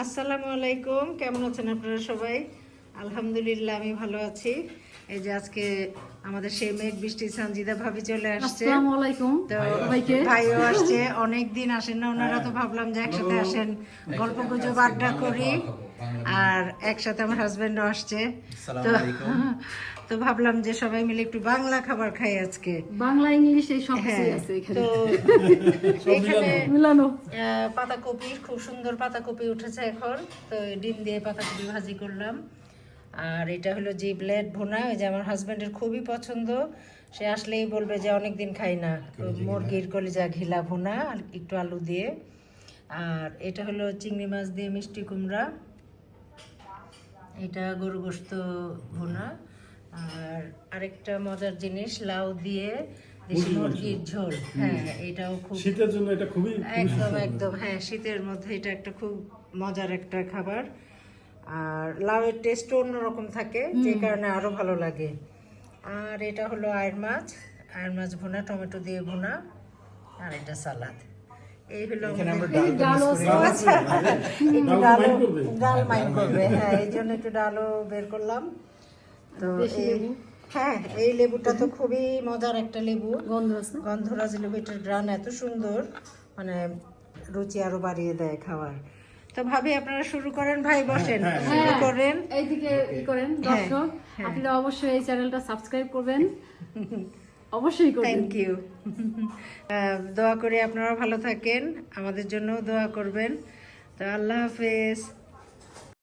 আসসালামু আলাইকুম, কেমন আছেন আপনারা সবাই? আলহামদুলিল্লাহ আমি ভালো আছি। এই যে আজকে আমাদের সেই মেঘ বৃষ্টি সানজিদা ভাবি চলে আসছে। আসসালামু আলাইকুম তো সবাইকে। ভাইও আসছে, অনেক দিন আসেন না ওনারা, তো ভাবলাম যে একসাথে আসেন, গল্প গুজব আড্ডা করি। আর একসাথে আমার হাজবেন্ডও আসছে, তো তো ভাবলাম যে সবাই মিলে একটু বাংলা খাবার খাই আজকে। বাংলা ইংলিশ এই সব কিছুই হ্যাঁ, আছে এখানে। তো এখানে মিলানো। পাতাকপি, খুব সুন্দর পাতাকপি উঠেছে এখন, তো ডিম দিয়ে পাতাকপি ভাজি করলাম। আর এটা হলো জি ব্লেড ভুনা, ওই যে আমার হাজবেন্ডের খুবই পছন্দ, সে আসলেই বলবে যে অনেক দিন খাই না, তো মুরগির কলিজা ঘিলা ভুনা আর একটু আলু দিয়ে। আর এটা হলো চিংড়ি মাছ দিয়ে মিষ্টি কুমড়া, এটা গরু গোশত ভুনা। আর আরেকটা মজার জিনিস, লাউ দিয়ে দেশি মুরগির ঝোল। হ্যাঁ, এটাও খুব শীতের জন্য এটা খুবই একদম একদম, হ্যাঁ শীতের মধ্যে এটা একটা খুব মজার একটা খাবার। আর লাউয়ের টেস্টও অন্যরকম থাকে, যে কারণে আরো ভালো লাগে। আর এটা হলো আয়ের মাছ ভুনা, টমেটো দিয়ে ভুনা, আর এটা সালাদ। এই হলো আচ্ছা, একটু ডাল মাইন্ড করবে, হ্যাঁ এই জন্য একটু ডালও বের করলাম। তো হ্যাঁ, এই লেবুটা তো খুবই মজার একটা লেবু, গন্ধরাজ লেবু। এটার গ্রান এত সুন্দর, মানে রুচি আরো বাড়িয়ে দেয় খাবার। তো ভাবি আপনারা শুরু করেন, ভাই বসেন, শুরু করেন। এইদিকে করেন দর্শক, আপনারা অবশ্যই এই চ্যানেলটা সাবস্ক্রাইব করবেন, অবশ্যই করবেন। Thank you. দোয়া করি আপনারা ভালো থাকেন, আমাদের জন্য দোয়া করবেন। তো আল্লাহ হাফেজ।